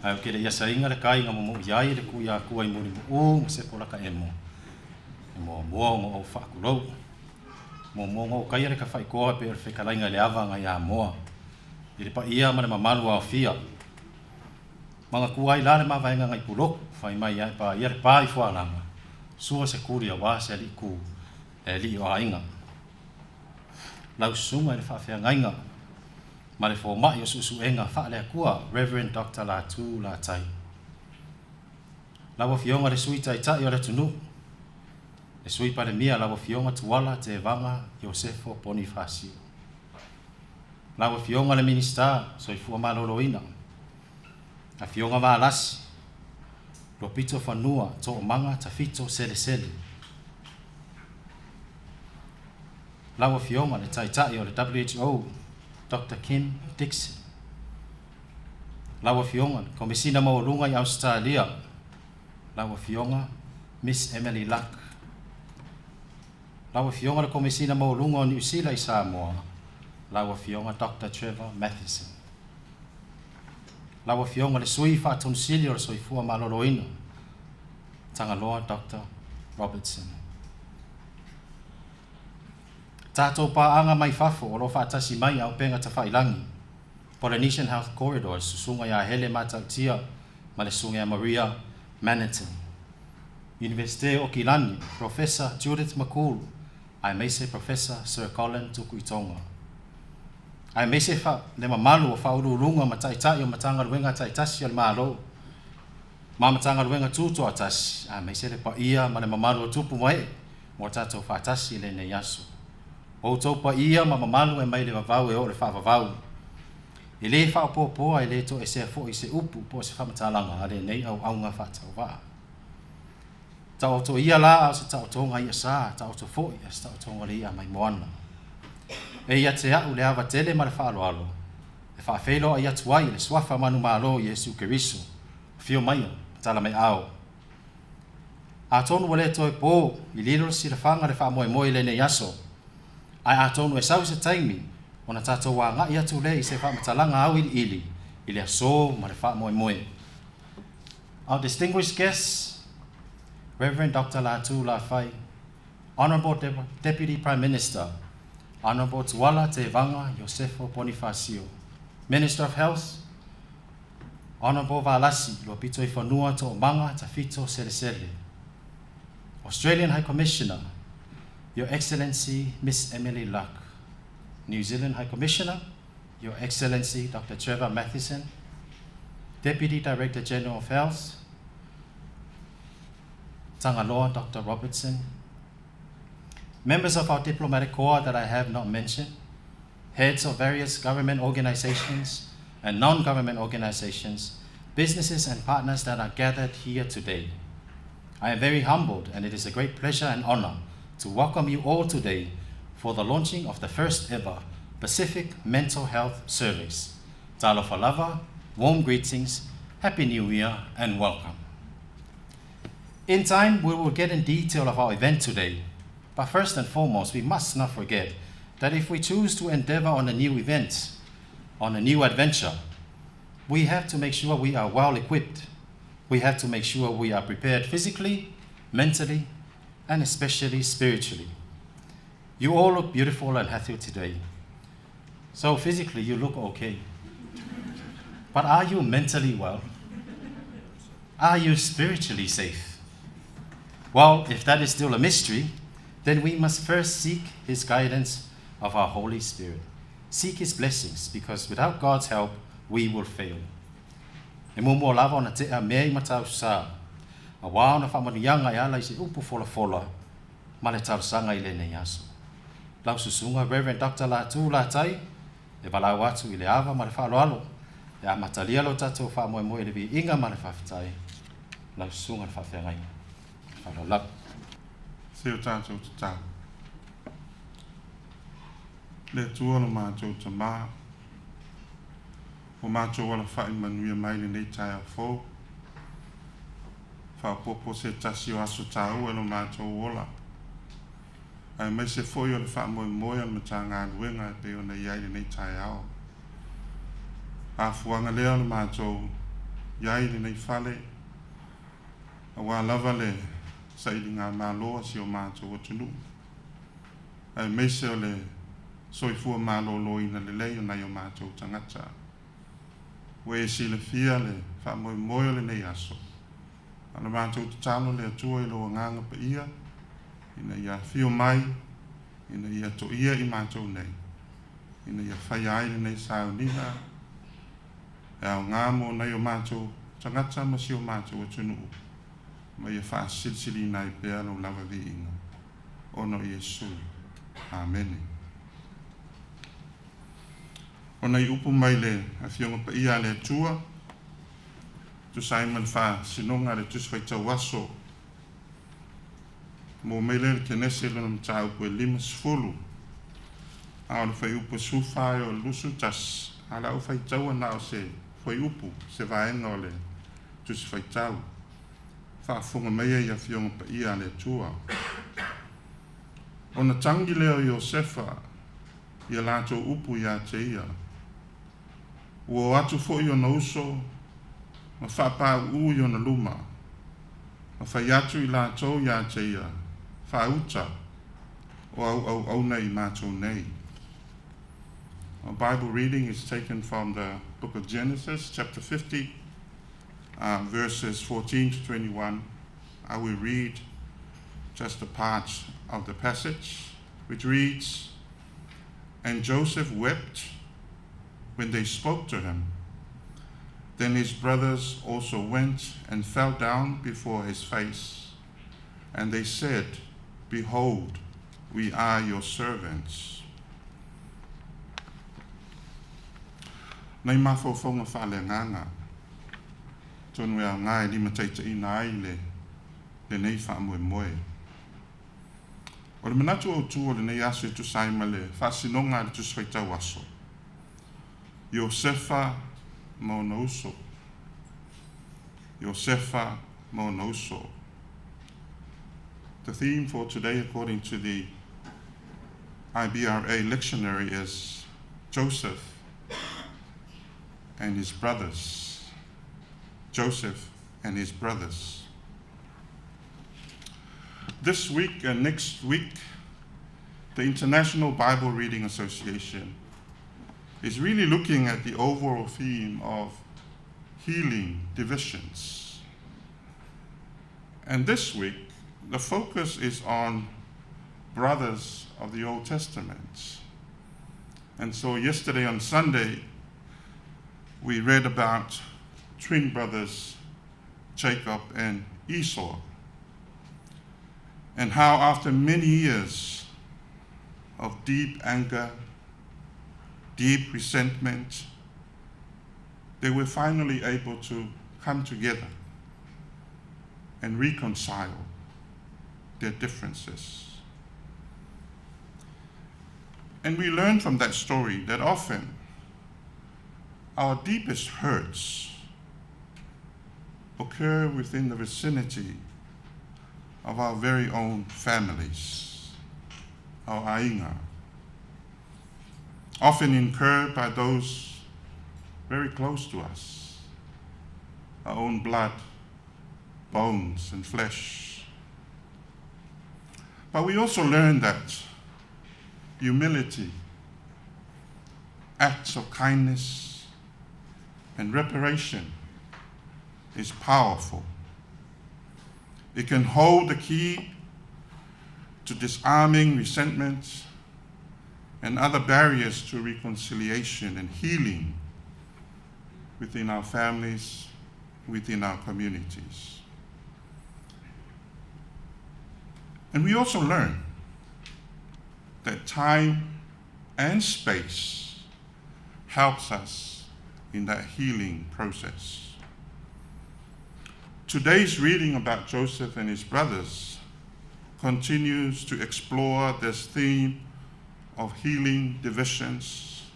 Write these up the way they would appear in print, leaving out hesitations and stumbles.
Ai ke le ia sainga le kai nga mo iai le ku ia ku ai muri mo se pola ka emo. Mo mo o fa ku lo. Mo kai le ka fai ko pe fe ka lainga le ava nga ia mo. Ile pa ia ma le mamalu a fia. Manga ku ai la le ma vai nga ngai pulo fai mai ia pa ia le pai fo ala. Sua se kuria wa se li ku e li o ainga. Lau sunga le fa fe ngainga. Ma le fo mai o susu enga fa le kua Reverend Dr. Latu la tai. Lawa fionga le sui tai tai o le tunu. Le sui pa le mia lawa fionga tuala te vanga Josefo Bonifacio. Lawa fionga le minista so i fua maloloina. A fionga va lasi. Lo pito fanua to manga tafito sele sele. Lawa fionga le tai tai o le WHO Dr. Kim Dixon. Lawa fionga komisina maulunga i Australia. Lawa fionga Miss Emily Luck. Lawa fionga le komisina maulunga o New Zealand i Samoa. Lawa fionga Dr. Trevor Matheson. Lawa fionga le sui fa tonsili o le soifua maloloina. Tangaloa Dr. Robertson. Tato pa anga mai fafo o lo fa tasi mai au penga ta failangi. Polynesian Health Corridors susunga ya hele matautia ma le sunga ya Maria Manhattan. Universite o Kilani, Professor Judith McCool, ai meise Professor Sir Colin Tukuitonga. Ai meise fa le mamalu o fa urulunga mataitai o matanga ruenga taitasi al malo. Ma matanga ruenga tuto atasi, ai meise le pa ia ma le mamalu o tupu mai, mo tato fa atasi le ne yasu. O topa ia ma mamalu e mai le vavau e o le whaavavau. E le whaapopoa e le to e se fo i se upu po se whamatalanga a le nei au aunga whatau waa. Tau to ia la au se tau tonga ia sa, tau to fo ia se tau tonga le ia mai moana. E ia te au le awa tele ma le whaaloalo. E whaafelo a ia tuai le swafa manu malo Yesu Keriso. Fio mai tala mai au. A tonu wale to e po i lilo si le whanga le wha moe moe le ne yaso. Ai a tonu e sau se taimi, o na tato wa nga ia tu le i se wha matalanga au ili, i le aso ma le wha moe moe. Our distinguished guests, Reverend Dr. Latu Lafai, Honorable Deputy Prime Minister, Honorable Tuala Te Vanga Josefo Bonifacio, Minister of Health, Honorable Valasi Lopito Ifanua To Manga Tafito Sele, Australian High Commissioner, Your Excellency, Miss Emily Luck. New Zealand High Commissioner, Your Excellency, Dr. Trevor Matheson. Deputy Director General of Health, Tangaloa, Dr. Robertson. Members of our diplomatic corps that I have not mentioned, heads of various government organizations and non-government organizations, businesses and partners that are gathered here today. I am very humbled, and it is a great pleasure and honor to welcome you all today for the launching of the first ever Pacific Mental Health Service. Talofa lava, warm greetings, Happy New Year, and welcome. In time, we will get in detail of our event today, but first and foremost, we must not forget that if we choose to endeavor on a new event, on a new adventure, we have to make sure we are well equipped. We have to make sure we are prepared physically, mentally, and especially spiritually. You all look beautiful and healthy today. So physically, you look okay. But are you mentally well? Are you spiritually safe? Well, if that is still a mystery, then we must first seek His guidance of our Holy Spirit. Seek His blessings, because without God's help, we will fail. E mo lava ona te a mei matau sa. A wā ona whamanianga e ala I se upu fola ma le tausanga I le nei aso. Lau susunga Reverend Dr. Latu Latai, e walau atu I le awa ma le whaaloalo, e a matalia lo tatou wha moe moe le vi inga ma le whawhitai. Lau susunga le whawhiangai. Whaalolau. Se o tātou te tā. Le tua lo mātou te mā. O mātou wala whai manuia mai le nei tai a fō. Whapopo se tasi o aso tāu e lo mātou ola. Ai mai se fōi o le wha moe moe al mata ngā ruenga e pe o nei ai le nei tai ao. A fuanga lea lo mātou iai le nei fale, a wā lava le sa ili ngā māloa si o mātou atunu. Ai meise o le soifua mālolo ina le lei o nei o mātou tangata. Ue si le fia le wha moe moe le nei aso. Ana mātou tatalo le atua i loa nganga pa ia, ina ia fio mai, ina ia to ia i mātou nei. Ina ia whai ai le nei sao niha, e au ngā mo nei o mātou tangata ma si o mātou atunu. Ma ia wha silsili nai pēa no lava vi inga. Ono Iesu. Amen. Ona i upu mai le a fionga pa ia le atua, tu Simon wha sinonga le tus whai tau waso. Mo mele le kenese lana mta upu e 5 Ao le whai upu sufai o lusu tas, ala u whai tau ana o se whai upu, se vaenga o le tus whai tau. Wha funga mea i a fionga pa ia le atua. Ona tangi leo Iosefa, ia lato upu ia te ia. Ua atu fo i ona uso, ma whapa u i ona luma. Ma whai atu i lato ia te ia, wha uta, o au nei mātou nei. Our Bible reading is taken from the book of Genesis, chapter 50, verses 14 to 21. I will read just a part of the passage, which reads, "And Joseph wept when they spoke to him. Then his brothers also went and fell down before his face. And they said, 'Behold, we are your servants.'" Nei mafofonga whale nganga. Tonu ea ngai lima teita ina ai le nei wha moe moe. O le manatu o tu o le nei aso e tu saima le whasinonga le tu swaitau aso. Iosefa mo na uso. Iosefa mo na uso. The theme for today, according to the IBRA lectionary, is Joseph and his brothers. Joseph and his brothers. This week and next week, the International Bible Reading Association is really looking at the overall theme of healing divisions. And this week, the focus is on brothers of the Old Testament. And so yesterday on Sunday, we read about twin brothers, Jacob and Esau, and how after many years of deep anger, deep resentment, they were finally able to come together and reconcile their differences. And we learn from that story that often our deepest hurts occur within the vicinity of our very own families, our ainga, often incurred by those very close to us, our own blood, bones, and flesh. But we also learn that humility, acts of kindness, and reparation is powerful. It can hold the key to disarming resentment and other barriers to reconciliation and healing within our families, within our communities. And we also learn that time and space helps us in that healing process. Today's reading about Joseph and his brothers continues to explore this theme of healing divisions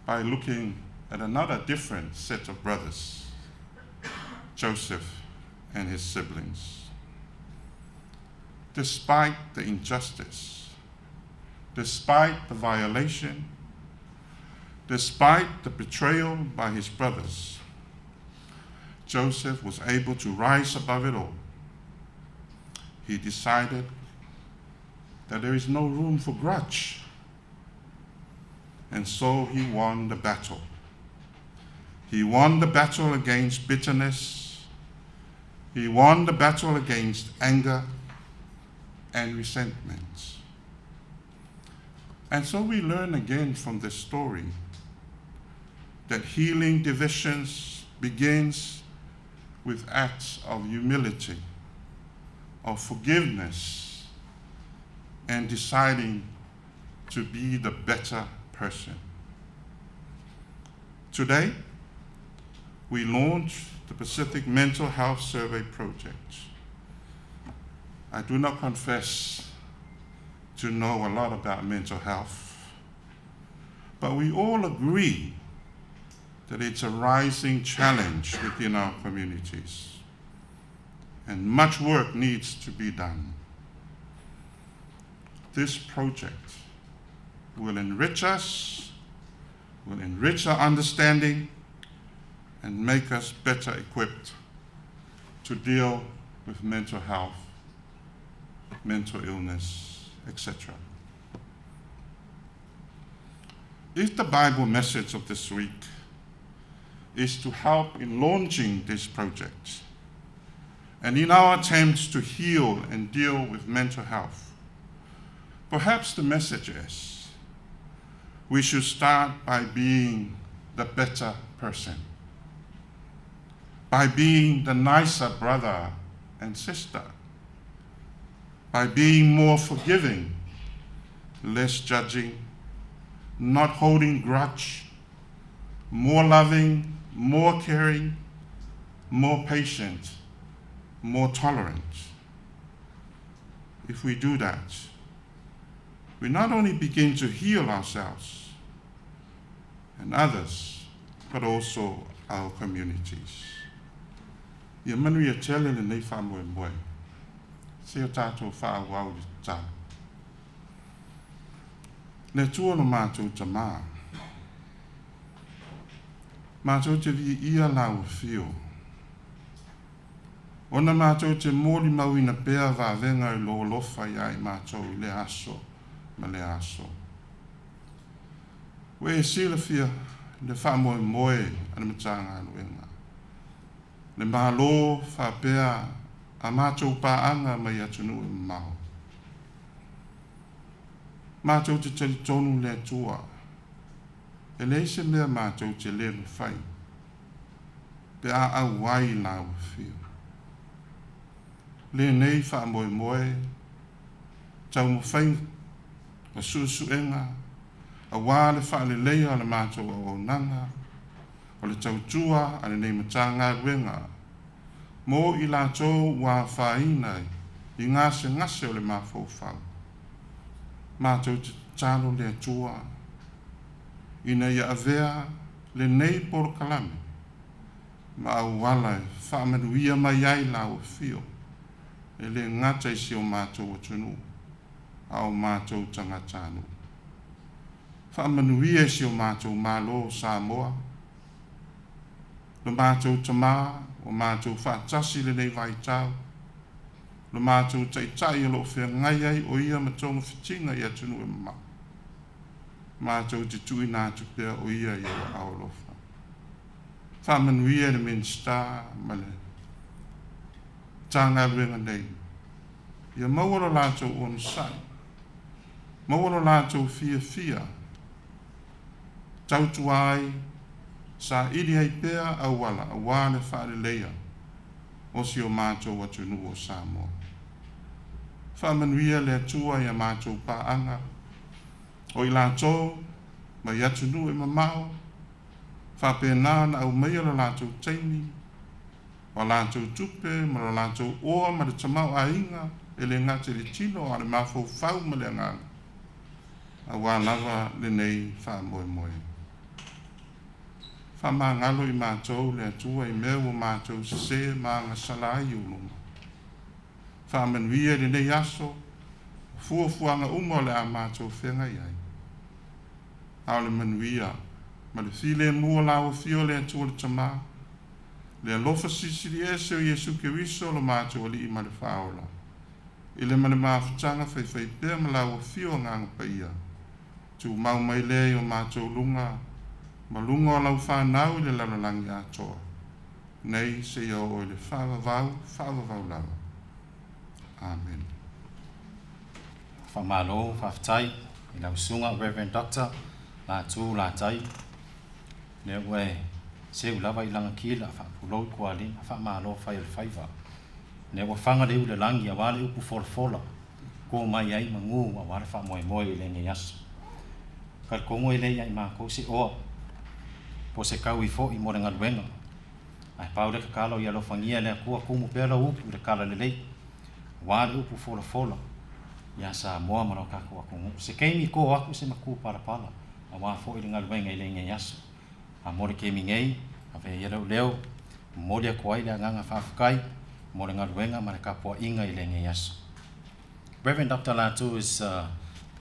by looking at another different set of brothers, Joseph and his siblings. Despite the injustice, despite the violation, despite the betrayal by his brothers, Joseph was able to rise above it all. He decided that there is no room for grudge. And so he won the battle. He won the battle against bitterness. He won the battle against anger and resentment. And so we learn again from this story that healing divisions begins with acts of humility, of forgiveness, and deciding to be the better person. Today, we launch the Pacific Mental Health Survey Project. I do not confess to know a lot about mental health, but we all agree that it's a rising challenge within our communities, and much work needs to be done. This project will enrich us, will enrich our understanding, and make us better equipped to deal with mental health, mental illness, etc. If the Bible message of this week is to help in launching this project and in our attempts to heal and deal with mental health, perhaps the message is we should start by being the better person, by being the nicer brother and sister, by being more forgiving, less judging, not holding grudge, more loving, more caring, more patient, more tolerant. If we do that, we not only begin to heal ourselves and others, but also our communities. Ia manu ia tele le nei wha moe moe. Se o tātou wha wau i tā. Ne tua no mātou ta mā. Mātou te vi ia lau fio. Ona mātou te mōli mau ina pēa wā venga i lo lofa ia i mātou i le aso, ma le aso. We e sila fia le wha moe moe ana matanga anuenga. Le mālo whapea a mātou pāanga mai atunu e mau. Mātou te tali tonu le tua. E leise mea mātou te le me whai. Pe a au wai lau whio. Le nei wha moe moe. Tau mo whai a suenga. A wā le wha le leia le mātou o nanga. O le tau tua a le nei matanga ruenga. Mō i lātou wā whainai i ngase o le māwhau whau. Mātou te tālo le tua. Ina ia avea le nei poro kalame. Ma au wala e whaamanuia mai ai lau fio. E le ngata i si o mātou atunu. Au mātou tangatanu. Whaamanuia si o mātou mālo Samoa. Lo mātou tamā, o mātou whaatasi le nei vai tau. Lo mātou tai lo whea ngai ai o ia matonga whitinga i atunu e mama. Mātou te tui nātu pia o ia i o aolofa. Whamanuia le minsta ma le tanga ruenga nei. Ia mauaro lātou o nsai. Mauaro lātou fia. Tautu ai, sa iri ai pea au wala, a wāne whaare leia, o si o mātou atunu o Samoa. Whamanuia le atua i a mātou pāanga, o i lātou, mai atunu e mamao, whapena na au meia la lātou teimi, o lātou tupe, ma la lātou oa, ma le tamau a inga, e le ngate le tino, a le mawhau whau ma le nganga. A wā lava le nei wha moe moe. Whama ngalo i mātou le atua i mea o mātou se mā ngā salai ulunga. Whamanuia le nei aso, fuafuanga umo le a mātou whenga iai. Ao le manuia, ma le file mua lau fio le atua le tamā, Le alofa sisiri e se o Yesu ke wiso lo mātou ali i ma le whaola. I le mane mawhitanga whai pēr ma lau whio nganga paia. Tu mau mai le o mātou lunga, ma lunga o lau whanau i le lalalangi atoa. Nei se ia o le whawavau lawa. Amen. Whamalo, whawhtai, i lau sunga Reverend Dr. La tū la tai. Le ue, se ulawa i langa kila, whapuloi kua li, whamalo whai al whaiva. Le ue whanga leu le langi a wale upu fola. Ko mai ai mangu a wale wha moe moe i le nge yasu. Kar kongo i le ia i maa kousi oa. Po se kau i fo i more ngaluenga. Ai pau le kakalo i alo whangia le kua kumu pēla upu le kala le lei. Wale upu fola. Ia sa moa mano kako a kongo. Se keimi ko aku se maku pala. A wā fo i le ngaluenga i le nge yasu. A more keimi ngei, a ve yerau leo. Mole a kuai le nganga whawhakai. More ngaluenga ma le kapua inga i le nge yasu. Reverend Dr. Latu is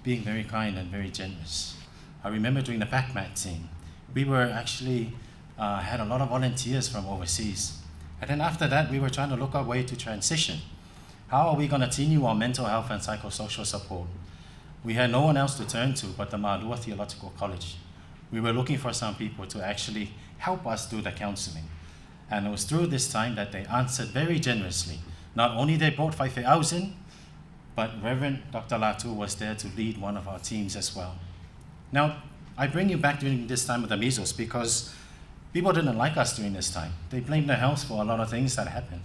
being very kind and very generous. I remember during the PACMAT team, we were actually had a lot of volunteers from overseas. And then after that, we were trying to look our way to transition. How are we going to continue our mental health and psychosocial support? We had no one else to turn to but the Ma'alua Theological College. We were looking for some people to actually help us do the counseling. And it was through this time that they answered very generously. Not only they brought Whaife'aus in, but Reverend Dr. Latu was there to lead one of our teams as well. Now, I bring you back during this time of the measles because people didn't like us during this time. They blamed the health for a lot of things that happened.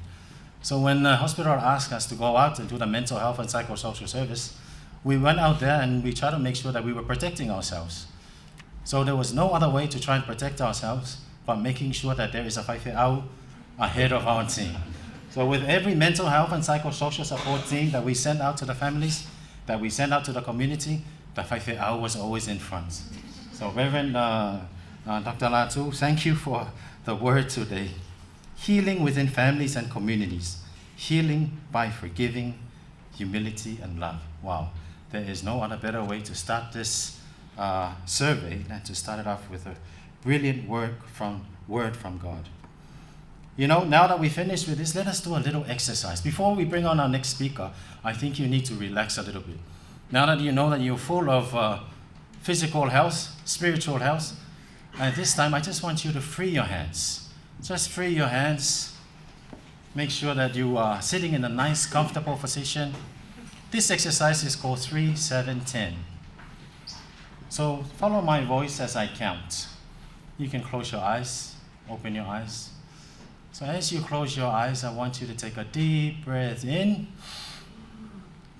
So when the hospital asked us to go out and do the mental health and psychosocial service, we went out there and we tried to make sure that we were protecting ourselves. So there was no other way to try and protect ourselves but making sure that there is a Whaife'au ahead of our team. So with every mental health and psychosocial support team that we send out to the families, that we send out to the community, the Whaife'au was always in front. So Reverend Dr. Latu, thank you for the word today. Healing within families and communities. Healing by forgiving, humility, and love. Wow, there is no other better way to start this survey than to start it off with a brilliant word from God. You know, now that we finished with this, let us do a little exercise. Before we bring on our next speaker, I think you need to relax a little bit. Now that you know that you're full of physical health, spiritual health, and this time I just want you to free your hands. Just free your hands. Make sure that you are sitting in a nice, comfortable position. This exercise is called 3-7-10. So follow my voice as I count. You can close your eyes, open your eyes. So as you close your eyes, I want you to take a deep breath in.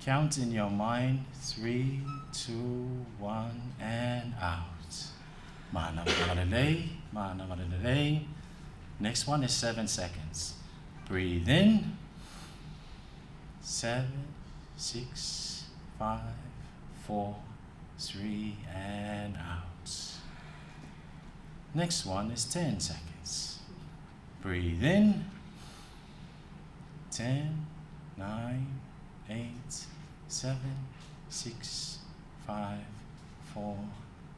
Count in your mind, 3, 2, 1, and out. Mana malelei, mana malelei. Next one is 7 seconds. Breathe in. 7, 6, 5, 4, 3, and out. Next one is 10 seconds. Breathe in. 10, 9, 8, 7, 6, 5, 4,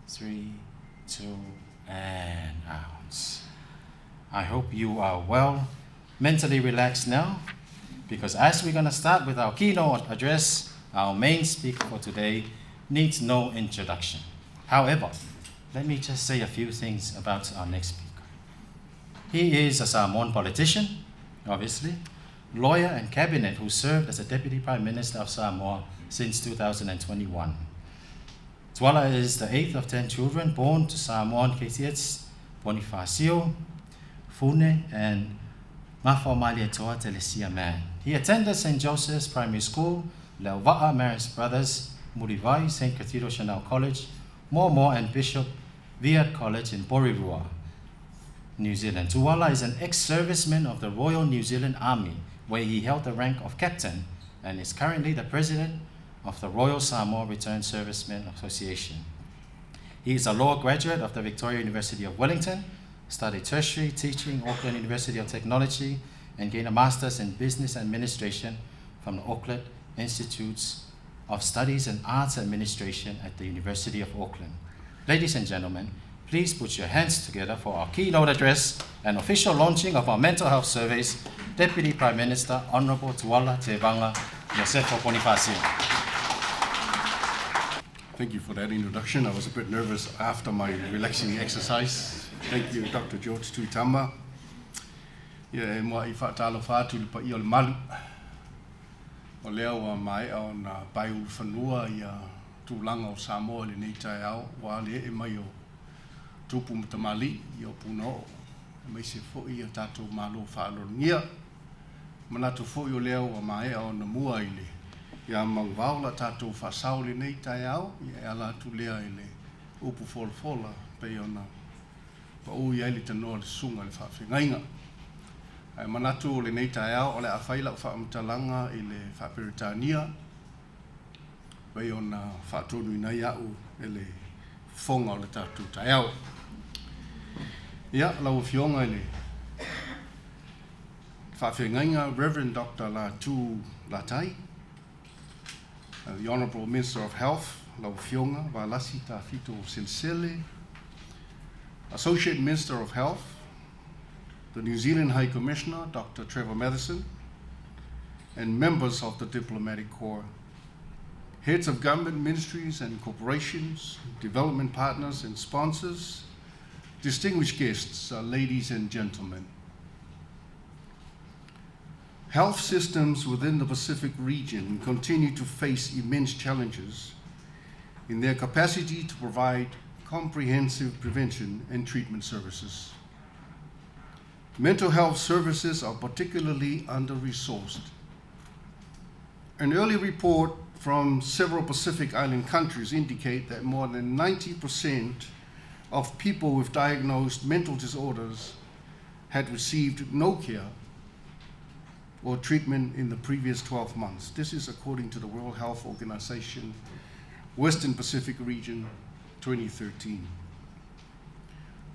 3, 2, and out. I hope you are well, mentally relaxed now, because as we're going to start with our keynote address, our main speaker for today needs no introduction. However, let me just say a few things about our next speaker. He is a Samoan politician, obviously, lawyer and cabinet who served as a Deputy Prime Minister of Samoa since 2021. Tuala is the 8th of 10 children born to Samoan Keitiets, Bonifacio, Fune, and Mafamalia Toa Telesia Man. He attended St. Joseph's Primary School, Leuva'a Marist Brothers, Murivai, St. Cathedral Chanel College, Momo and Bishop Viat College in Porirua, New Zealand. Tuala is an ex-serviceman of the Royal New Zealand Army, where he held the rank of captain and is currently the president of the Royal Samoa Returned Servicemen Association. He is a law graduate of the Victoria University of Wellington, studied tertiary teaching Auckland University of Technology, and gained a master's in business administration from the Auckland Institutes of Studies and Arts Administration at the University of Auckland. Ladies and gentlemen, Please put your hands together for our keynote address and official launching of our mental health surveys, Deputy Prime Minister Honourable Tuala Te Vanga Josepho Bonifacio. Thank you for that introduction. I was a bit nervous after my relaxing exercise. Thank you, Dr. George Tuitama. Ia e mua I whaatalo whātu pa I o le malu. O lea wa mai au na pai ulu whanua I a tūlanga o Samoa le nei tai au. Wa le e mai o tupu mtamali I o puno. Mai se fo I a tātou malo whaalorngia. Manatu fo I o lea wa mai au na mua I le. Ia mang waula tātou whasau le nei tai au. Ia e ala tu lea I le upu fola pe ona. Pa ui ai le tanoa le sunga le whawhingainga. Ai manatu o le nei tai au o le awhaila o whaamtalanga I le whaperitania. Pe ona whaatonu I nei au e le whonga o le tātou tai au. Ia, lau whionga I le whawhingainga Reverend Dr. Latu Latai. The Honourable Minister of Health, Lau Fionga, Valasi Tafito Silsele, Associate Minister of Health, the New Zealand High Commissioner, Dr. Trevor Matheson, and members of the Diplomatic Corps, heads of government ministries and corporations, development partners and sponsors, distinguished guests, ladies and gentlemen. Health systems within the Pacific region continue to face immense challenges in their capacity to provide comprehensive prevention and treatment services. Mental health services are particularly under-resourced. An early report from several Pacific Island countries indicate that more than 90% of people with diagnosed mental disorders had received no care or treatment in the previous 12 months. This is according to the World Health Organization, Western Pacific Region 2013.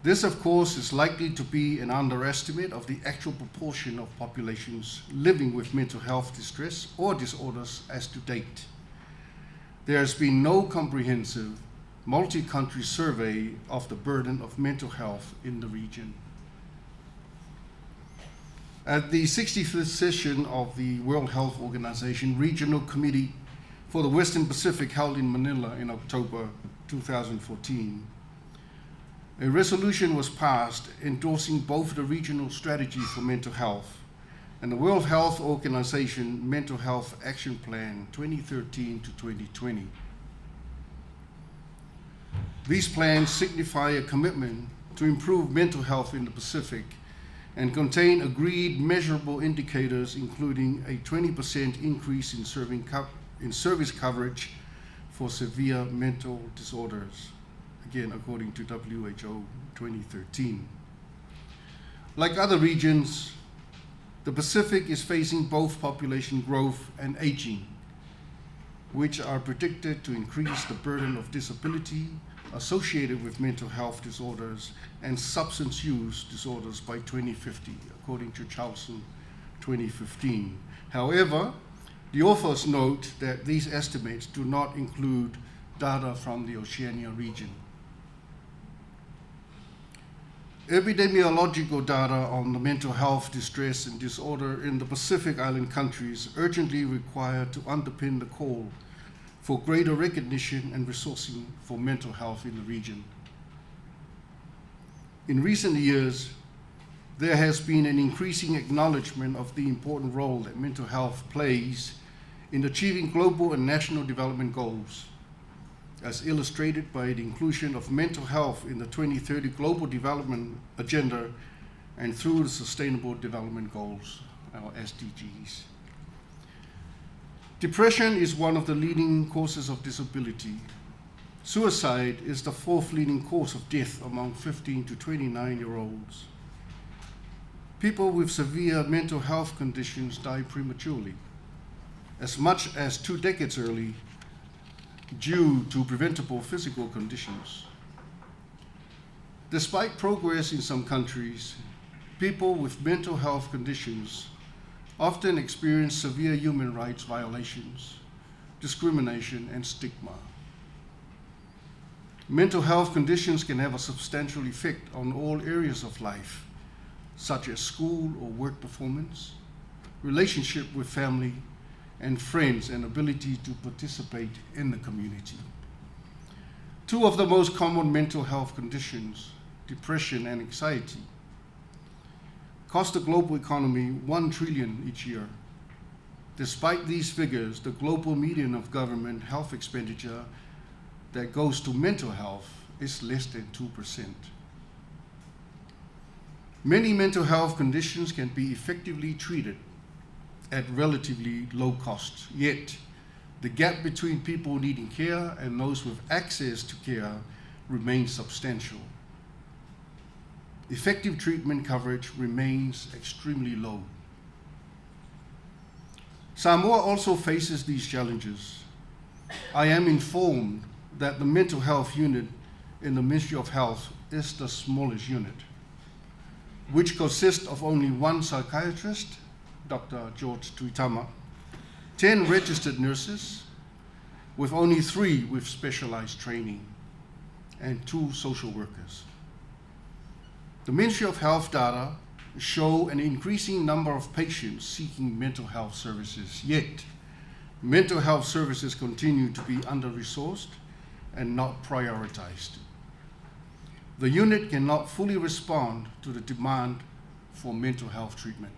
This, of course, is likely to be an underestimate of the actual proportion of populations living with mental health distress or disorders as to date. There has been no comprehensive multi-country survey of the burden of mental health in the region. At the 65th session of the World Health Organization Regional Committee for the Western Pacific held in Manila in October 2014, a resolution was passed endorsing both the regional strategy for mental health and the World Health Organization Mental Health Action Plan 2013 to 2020. These plans signify a commitment to improve mental health in the Pacific and contain agreed measurable indicators, including a 20% increase in service coverage for severe mental disorders, again, according to WHO 2013. Like other regions, the Pacific is facing both population growth and aging, which are predicted to increase the burden of disability associated with mental health disorders and substance use disorders by 2050, according to Charlson 2015. However, the authors note that these estimates do not include data from the Oceania region. Epidemiological data on the mental health distress and disorder in the Pacific Island countries urgently require to underpin the call for greater recognition and resourcing for mental health in the region. In recent years, there has been an increasing acknowledgement of the important role that mental health plays in achieving global and national development goals, as illustrated by the inclusion of mental health in the 2030 Global Development Agenda and through the Sustainable Development Goals, our SDGs. Depression is one of the leading causes of disability. Suicide is the fourth leading cause of death among 15 to 29-year-olds. People with severe mental health conditions die prematurely, as much as 2 decades early, due to preventable physical conditions. Despite progress in some countries, people with mental health conditions often experience severe human rights violations, discrimination, and stigma. Mental health conditions can have a substantial effect on all areas of life, such as school or work performance, relationship with family and friends, and ability to participate in the community. Two of the most common mental health conditions, depression and anxiety, cost the global economy $1 trillion each year. Despite these figures, the global median of government health expenditure that goes to mental health is less than 2%. Many mental health conditions can be effectively treated at relatively low cost, yet the gap between people needing care and those with access to care remains substantial. Effective treatment coverage remains extremely low. Samoa also faces these challenges. I am informed that the mental health unit in the Ministry of Health is the smallest unit, which consists of only one psychiatrist, Dr. George Tuitama, 10 registered nurses, with only 3 with specialized training, and 2 social workers. The Ministry of Health data show an increasing number of patients seeking mental health services, yet mental health services continue to be under-resourced and not prioritized. The unit cannot fully respond to the demand for mental health treatment.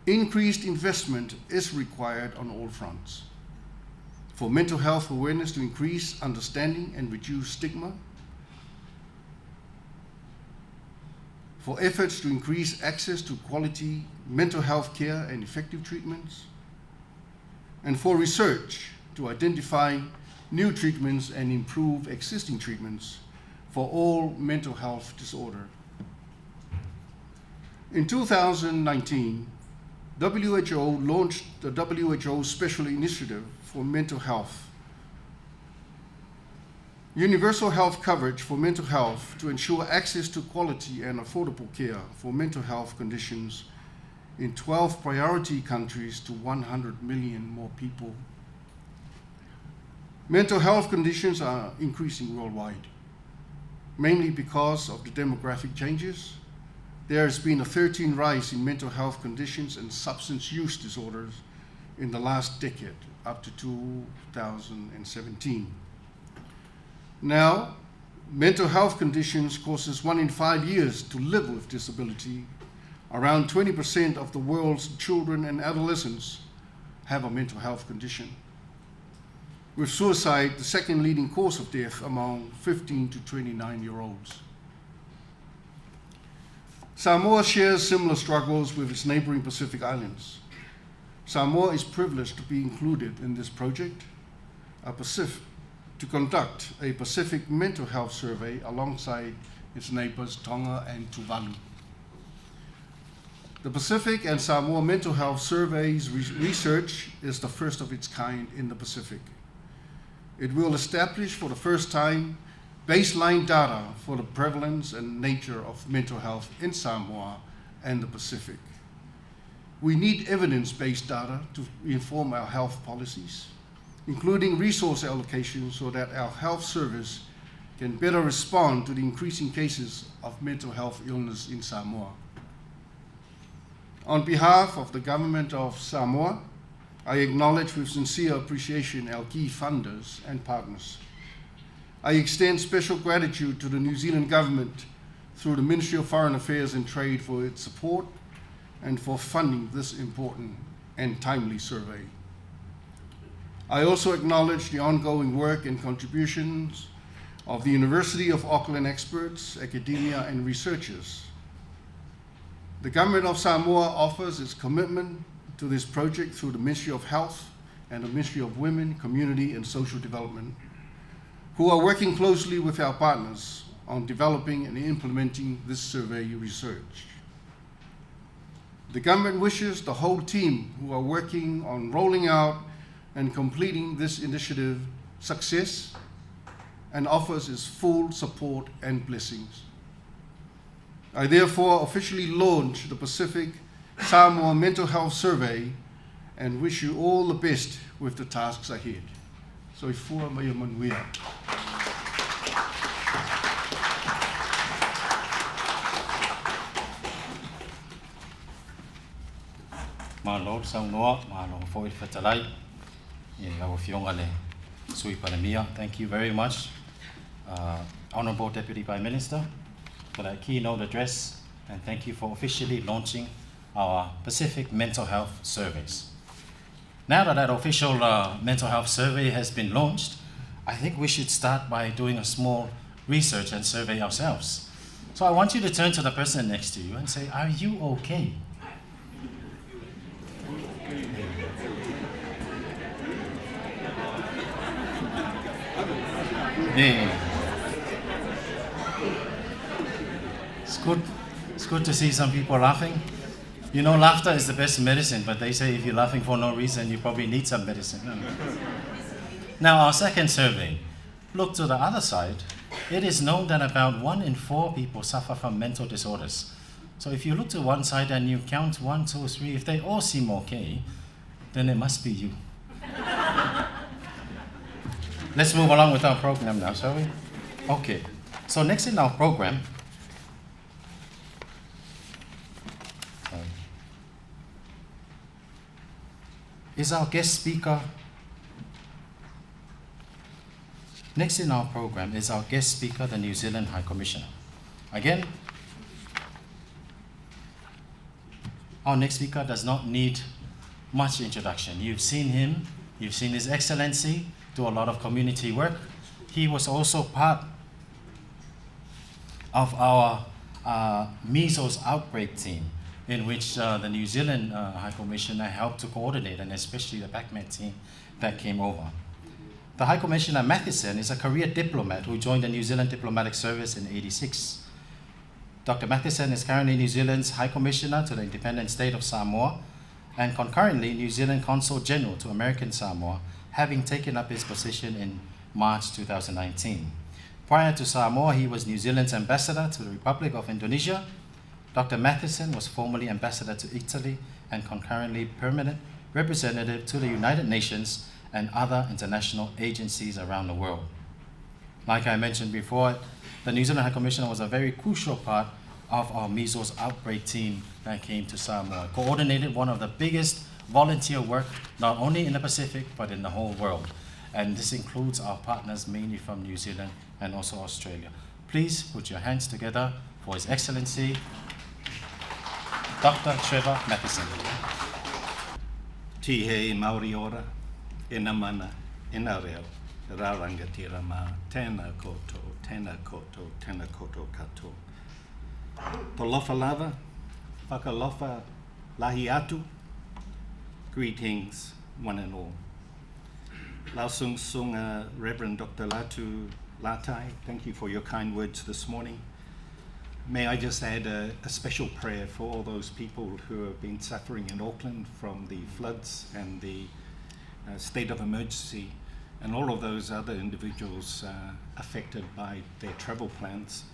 Increased investment is required on all fronts. For mental health awareness to increase understanding and reduce stigma, for efforts to increase access to quality mental health care and effective treatments, and for research to identify new treatments and improve existing treatments for all mental health disorder. In 2019, WHO launched the WHO Special Initiative for Mental Health, universal health coverage for mental health to ensure access to quality and affordable care for mental health conditions in 12 priority countries to 100 million more people. Mental health conditions are increasing worldwide, mainly because of the demographic changes. There has been a 13% rise in mental health conditions and substance use disorders in the last decade, up to 2017. Now, mental health conditions causes 1 in 5 years to live with disability. Around 20% of the world's children and adolescents have a mental health condition, with suicide the second leading cause of death among 15 to 29-year-olds. Samoa shares similar struggles with its neighboring Pacific Islands. Samoa is privileged to be included in this project, to conduct a Pacific mental health survey alongside its neighbors Tonga and Tuvalu. The Pacific and Samoa Mental Health Surveys research is the first of its kind in the Pacific. It will establish for the first time baseline data for the prevalence and nature of mental health in Samoa and the Pacific. We need evidence-based data to inform our health policies, including resource allocation so that our health service can better respond to the increasing cases of mental health illness in Samoa. On behalf of the government of Samoa, I acknowledge with sincere appreciation our key funders and partners. I extend special gratitude to the New Zealand government through the Ministry of Foreign Affairs and Trade for its support and for funding this important and timely survey. I also acknowledge the ongoing work and contributions of the University of Auckland experts, academia, and researchers. The government of Samoa offers its commitment to this project through the Ministry of Health and the Ministry of Women, Community, and Social Development, who are working closely with our partners on developing and implementing this survey research. The government wishes the whole team who are working on rolling out and completing this initiative success and offers its full support and blessings. I therefore officially launch the Pacific Samoa Mental Health Survey and wish you all the best with the tasks ahead. So I fua mai o manuia. Malo sang noa, malo foi fatalai. Ye au fionga le sui paramia. Thank you very much, Honourable Deputy Prime Minister, for that keynote address, and thank you for officially launching our Pacific Mental Health Surveys. Now that that official mental health survey has been launched, I think we should start by doing a small research and survey ourselves. So I want you to turn to the person next to you and say, are you okay? Yeah. It's good to see some people laughing. You know, laughter is the best medicine, but they say if you're laughing for no reason, you probably need some medicine. Now, our second survey. Look to the other side. It is known that about 1 in 4 people suffer from mental disorders. So if you look to one side and you count 1, 2, 3, if they all seem okay, then it must be you. Let's move along with our program now, shall we? Okay. So next in our program, is our guest speaker. Next in our program is our guest speaker, the New Zealand High Commissioner. Again, our next speaker does not need much introduction. You've seen him, you've seen His Excellency do a lot of community work. He was also part of our measles outbreak team, in which the New Zealand High Commissioner helped to coordinate, and especially the PACMET team that came over. The High Commissioner Mathieson is a career diplomat who joined the New Zealand Diplomatic Service in '86. Dr. Mathieson is currently New Zealand's High Commissioner to the independent state of Samoa, and concurrently New Zealand Consul General to American Samoa, having taken up his position in March 2019. Prior to Samoa, he was New Zealand's ambassador to the Republic of Indonesia. Dr. Mathieson was formerly ambassador to Italy and concurrently permanent representative to the United Nations and other international agencies around the world. Like I mentioned before, the New Zealand High Commissioner was a very crucial part of our measles outbreak team that came to Samoa, coordinated one of the biggest volunteer work, not only in the Pacific, but in the whole world. And this includes our partners mainly from New Zealand and also Australia. Please put your hands together for His Excellency, Dr. Trevor Mathieson. Tihei Maori ora, ena mana, ena reo, rārangatira mā, tēnā koto katoa. Tolofa lava, whakalofa lahi atu, greetings one and all. Lausung Sunga, Reverend Dr. Latu Latai, thank you for your kind words this morning. May I just add a special prayer for all those people who have been suffering in Auckland from the floods and the state of emergency, and all of those other individuals affected by their travel plans,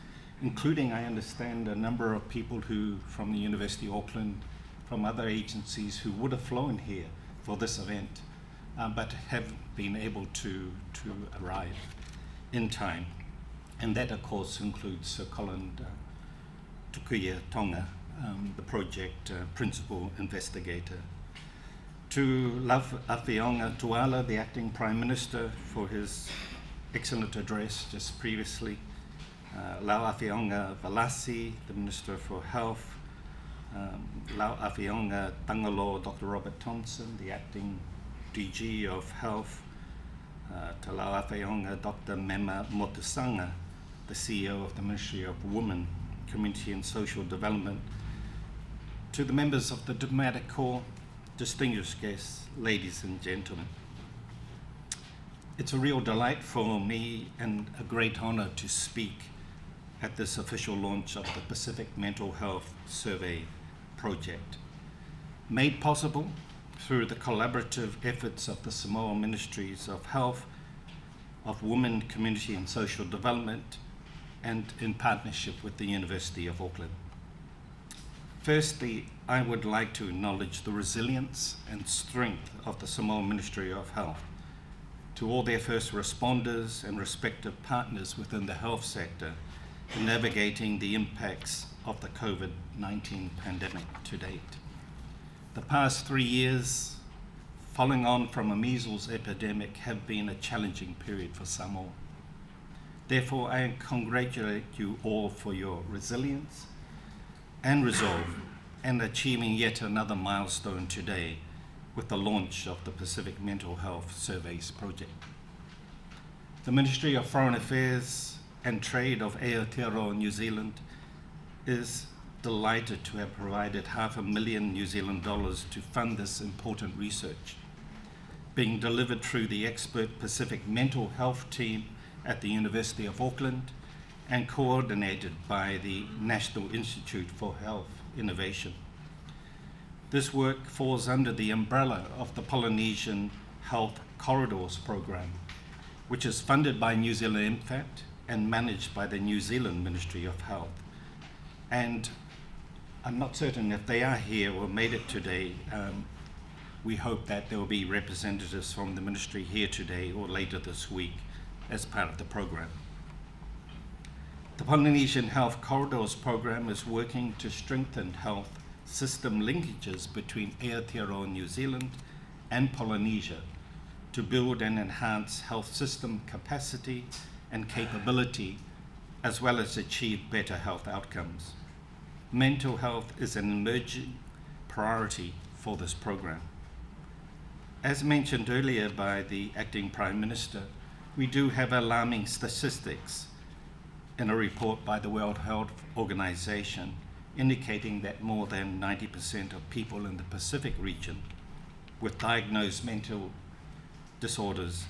including, I understand, a number of people who, from the University of Auckland, from other agencies who would have flown here for this event, but have been able to arrive in time. And that, of course, includes Sir Colin Tukuya Tonga, the project principal investigator. To Lau Awhionga Tuala, the acting Prime Minister, for his excellent address just previously. Lau Awhionga Valasi, the Minister for Health. Lau Awhionga Tangaloa Dr. Robert Thompson, the acting DG of Health. To Lau Awhionga Dr. Mema Motusanga, the CEO of the Ministry of Women, Community and Social Development. To the members of the Diplomatic Corps, distinguished guests, ladies and gentlemen. It's a real delight for me and a great honor to speak at this official launch of the Pacific Mental Health Survey project, made possible through the collaborative efforts of the Samoa Ministries of Health, of Women, Community and Social Development, and in partnership with the University of Auckland. Firstly, I would like to acknowledge the resilience and strength of the Samoa Ministry of Health to to all their first responders and respective partners within the health sector in navigating the impacts of the COVID-19 pandemic to date. The past 3 years, following on from a measles epidemic, have been a challenging period for Samoa. Therefore, I congratulate you all for your resilience and resolve in achieving yet another milestone today with the launch of the Pacific Mental Health Surveys project. The Ministry of Foreign Affairs and Trade of Aotearoa, New Zealand is delighted to have provided $500,000 New Zealand to fund this important research, being delivered through the expert Pacific Mental Health team at the University of Auckland and coordinated by the National Institute for Health Innovation. This work falls under the umbrella of the Polynesian Health Corridors program, which is funded by New Zealand INFAT and managed by the New Zealand Ministry of Health. And I'm not certain if they are here or made it today. We hope that there will be representatives from the ministry here today or later this week as part of the program. The Polynesian Health Corridors program is working to strengthen health system linkages between Aotearoa, New Zealand and Polynesia to build and enhance health system capacity and capability, as well as achieve better health outcomes. Mental health is an emerging priority for this program. As mentioned earlier by the Acting Prime Minister, we do have alarming statistics in a report by the World Health Organization indicating that more than 90% of people in the Pacific region with diagnosed mental disorders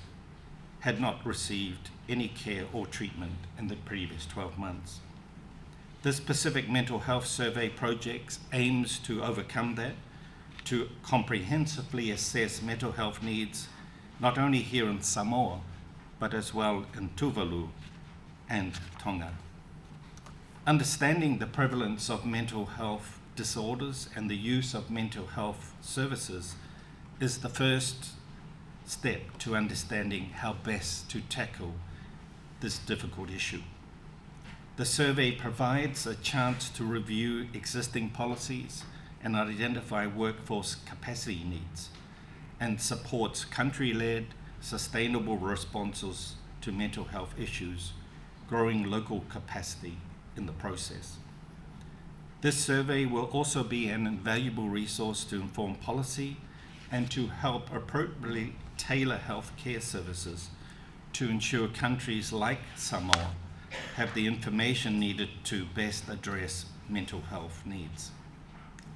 had not received any care or treatment in the previous 12 months. This Pacific Mental Health Survey project aims to overcome that, to comprehensively assess mental health needs, not only here in Samoa, but as well in Tuvalu and Tonga. Understanding the prevalence of mental health disorders and the use of mental health services is the first step to understanding how best to tackle this difficult issue. The survey provides a chance to review existing policies and identify workforce capacity needs, and supports country-led, sustainable responses to mental health issues, growing local capacity in the process. This survey will also be an invaluable resource to inform policy and to help appropriately tailor health care services to ensure countries like Samoa have the information needed to best address mental health needs.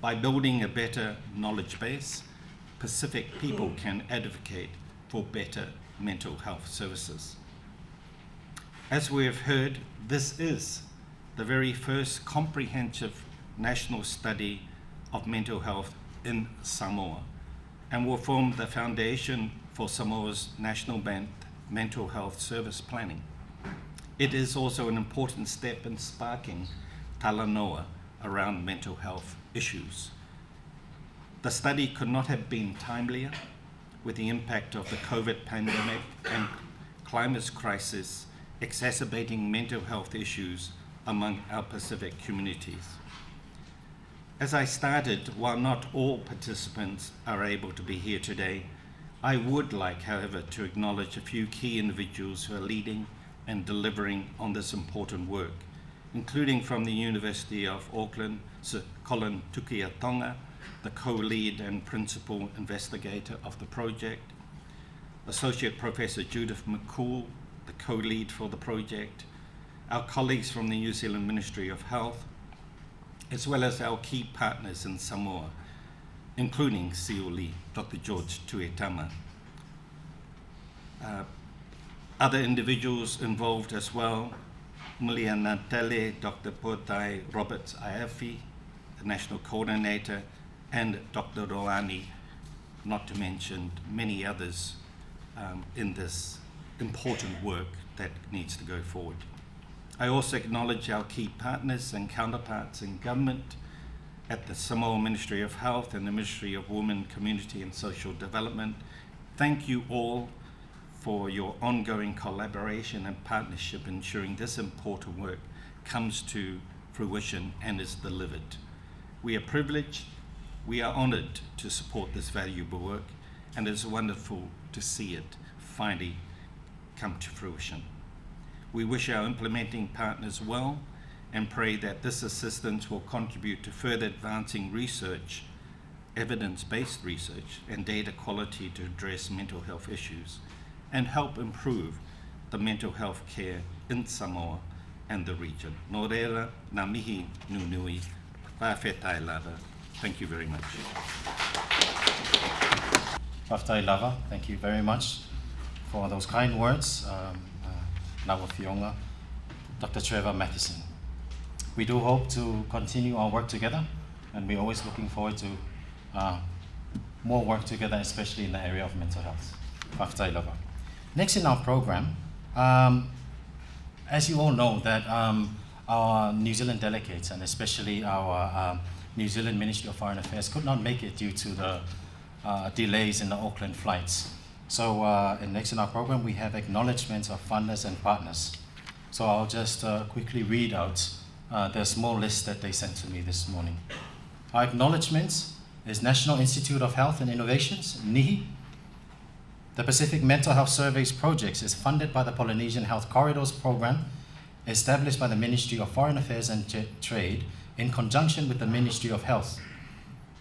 By building a better knowledge base, Pacific people can advocate for better mental health services. As we have heard, this is the very first comprehensive national study of mental health in Samoa and will form the foundation for Samoa's national mental health service planning. It is also an important step in sparking talanoa around mental health issues. The study could not have been timelier, with the impact of the COVID pandemic and climate crisis exacerbating mental health issues among our Pacific communities. As I started, while not all participants are able to be here today, I would like, however, to acknowledge a few key individuals who are leading and delivering on this important work, including from the University of Auckland, Sir Colin Tukuitonga, the co-lead and principal investigator of the project, Associate Professor Judith McCool, the co-lead for the project, our colleagues from the New Zealand Ministry of Health, as well as our key partners in Samoa, including Siuli, Dr. George Tuetama. Other individuals involved as well, Mulia Natale, Dr. Potai Roberts Iafi, the National Coordinator, and Dr. Roani, not to mention many others in this important work that needs to go forward. I also acknowledge our key partners and counterparts in government at the Samoa Ministry of Health and the Ministry of Women, Community and Social Development. Thank you all for your ongoing collaboration and partnership ensuring this important work comes to fruition and is delivered. We are privileged, we are honoured to support this valuable work, and it's wonderful to see it finally come to fruition. We wish our implementing partners well and pray that this assistance will contribute to further advancing research, evidence-based research and data quality to address mental health issues and help improve the mental health care in Samoa and the region. Nō reira, ngā mihi nunui, whawhetai lava. Thank you very much. Whawhetai lava, thank you very much for those kind words. Nawa Fionga, Dr. Trevor Matheson. We do hope to continue our work together, and we're always looking forward to more work together, especially in the area of mental health. Whawhetai lava. Next in our program, as you all know, that our New Zealand delegates, and especially our New Zealand Ministry of Foreign Affairs, could not make it due to the delays in the Auckland flights. So next in our program, we have acknowledgements of funders and partners. So I'll just quickly read out the small list that they sent to me this morning. Our acknowledgements is National Institute of Health and Innovations, NIHI. The Pacific Mental Health Surveys Projects is funded by the Polynesian Health Corridors Program, established by the Ministry of Foreign Affairs and Trade in conjunction with the Ministry of Health.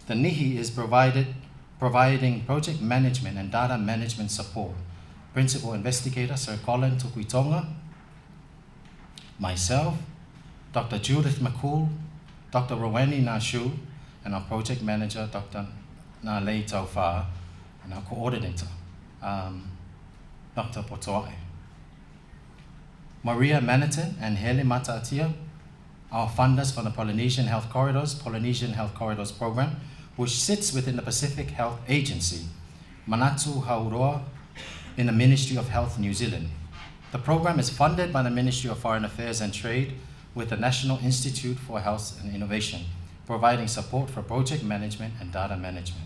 The NIHI is providing project management and data management support. Principal Investigator Sir Colin Tukuitonga, myself, Dr. Judith McCool, Dr. Rowani Nashu, and our project manager, Dr. Nalei Taufa, and our coordinator, Dr. Potoae. Maria Manitin and Hele Mataatia, our funders for the Polynesian Health Corridors Program, which sits within the Pacific Health Agency, Manatu Hauroa, in the Ministry of Health, New Zealand. The program is funded by the Ministry of Foreign Affairs and Trade with the National Institute for Health and Innovation, providing support for project management and data management.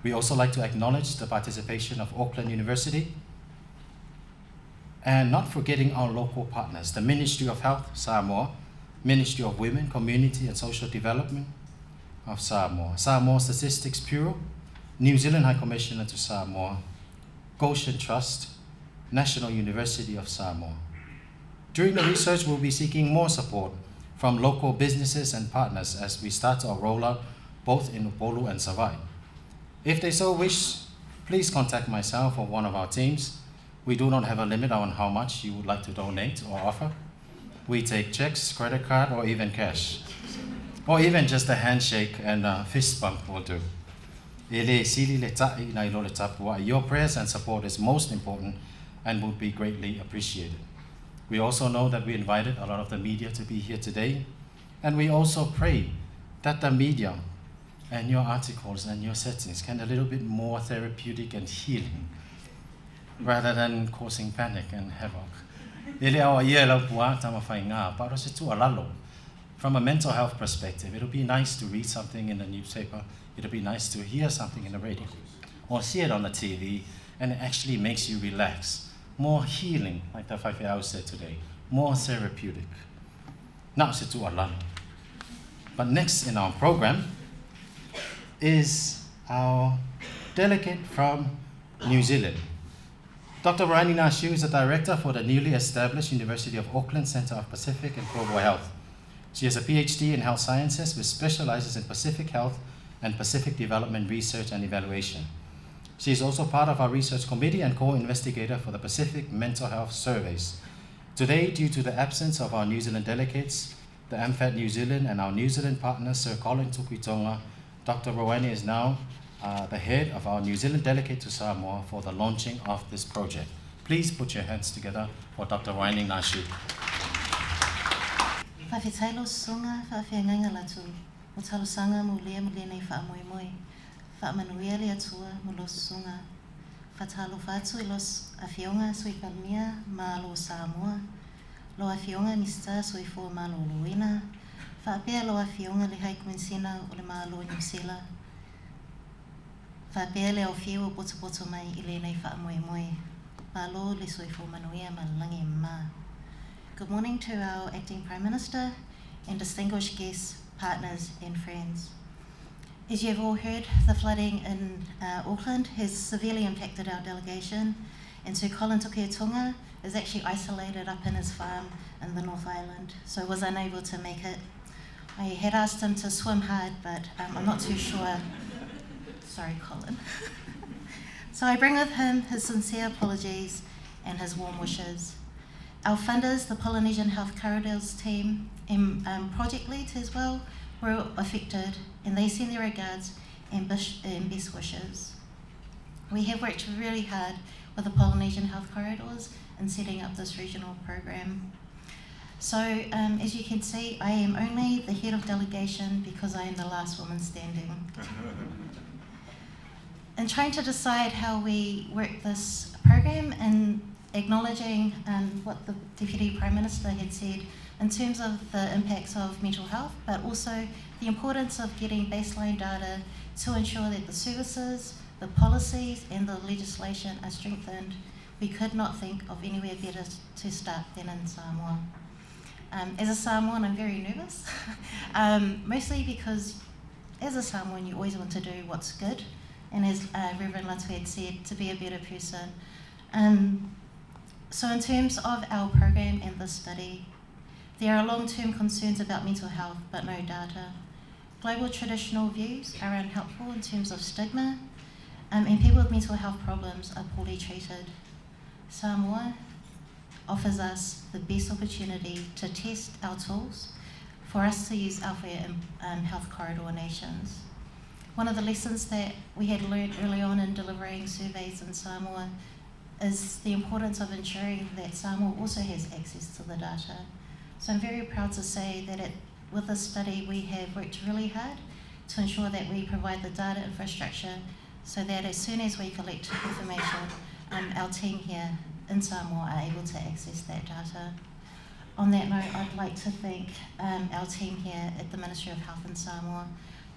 We also like to acknowledge the participation of Auckland University, and not forgetting our local partners, the Ministry of Health, Samoa, Ministry of Women, Community and Social Development of Samoa, Samoa Statistics Bureau, New Zealand High Commissioner to Samoa, Goshen Trust, National University of Samoa. During the research, we'll be seeking more support from local businesses and partners as we start our rollout both in Upolu and Savai. If they so wish, please contact myself or one of our teams. We do not have a limit on how much you would like to donate or offer. We take checks, credit card, or even cash. Or even just a handshake and a fist bump will do. Your prayers and support is most important and would be greatly appreciated. We also know that we invited a lot of the media to be here today, and we also pray that the media and your articles and your settings can be a little bit more therapeutic and healing rather than causing panic and havoc. From a mental health perspective, it'll be nice to read something in the newspaper, it'll be nice to hear something in the radio, or see it on the TV, and it actually makes you relax. More healing, like the Whaiwheau said today, more therapeutic. But next in our program is our delegate from New Zealand. Dr. Rani Nashu is the director for the newly established University of Auckland Centre of Pacific and Global Health. She has a PhD in health sciences which specializes in Pacific health and Pacific development research and evaluation. She is also part of our research committee and co-investigator for the Pacific Mental Health Surveys. Today, due to the absence of our New Zealand delegates, the AMFAT New Zealand and our New Zealand partner, Sir Colin Tukuitonga, Dr. Rowani is now the head of our New Zealand delegate to Samoa for the launching of this project. Please put your hands together for Dr. Rowani Nashu. Whawhetailo songa, whawhengainga latu, o talo sanga mo lea nei whaamoemoe, whaamanuia lea tua mo los songa, whatalo whatu I los awhionga soi Palmia ma lo Samoa, lo awhionga ni sta soi fo ma lo Luina, whaapea lo awhionga le High Commissioner o le ma lo New Zealand, whaapea le au whiu o poto mai I le nei whaamoemoe. Malo le soifo manuia malangi ma. Good morning to our Acting Prime Minister and distinguished guests, partners and friends. As you've all heard, the flooding in Auckland has severely impacted our delegation, and Sir Colin Tukuetunga is actually isolated up in his farm in the North Island, so was unable to make it. I had asked him to swim hard, but I'm not too sure. Sorry, Colin. So I bring with him his sincere apologies and his warm wishes. Our funders, the Polynesian Health Corridors team, and project leads as well, were affected, and they send their regards and best wishes. We have worked really hard with the Polynesian Health Corridors in setting up this regional program. So as you can see, I am only the head of delegation because I am the last woman standing. In trying to decide how we work this program and acknowledging what the Deputy Prime Minister had said in terms of the impacts of mental health, but also the importance of getting baseline data to ensure that the services, the policies and the legislation are strengthened, we could not think of anywhere better to start than in Samoa. As a Samoan, I'm very nervous, mostly because as a Samoan, you always want to do what's good, and as Reverend Latu had said, to be a better person. So in terms of our program and this study, there are long-term concerns about mental health, but no data. Global traditional views are unhelpful in terms of stigma, and people with mental health problems are poorly treated. Samoa offers us the best opportunity to test our tools for us to use Alpha Health Corridor nations. One of the lessons that we had learned early on in delivering surveys in Samoa is the importance of ensuring that Samoa also has access to the data. So I'm very proud to say that with this study we have worked really hard to ensure that we provide the data infrastructure so that as soon as we collect information, our team here in Samoa are able to access that data. On that note, I'd like to thank our team here at the Ministry of Health in Samoa,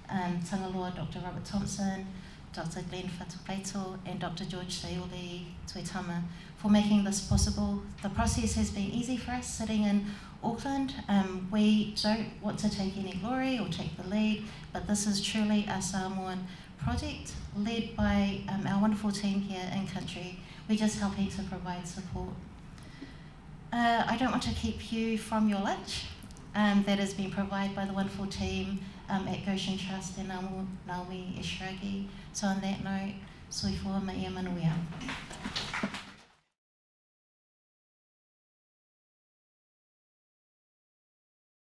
Tangaloa Dr. Robert Thompson, Dr. Glenn Fatupaito and Dr. George Sayuli Tuitama for making this possible. The process has been easy for us sitting in Auckland. We don't want to take any glory or take the lead, but this is truly a Samoan project led by our wonderful team here in country. We're just helping to provide support. I don't want to keep you from your lunch that has been provided by the wonderful team at Goshen Trust and Naomi Eshragi. So on that note, soifua maia manuia.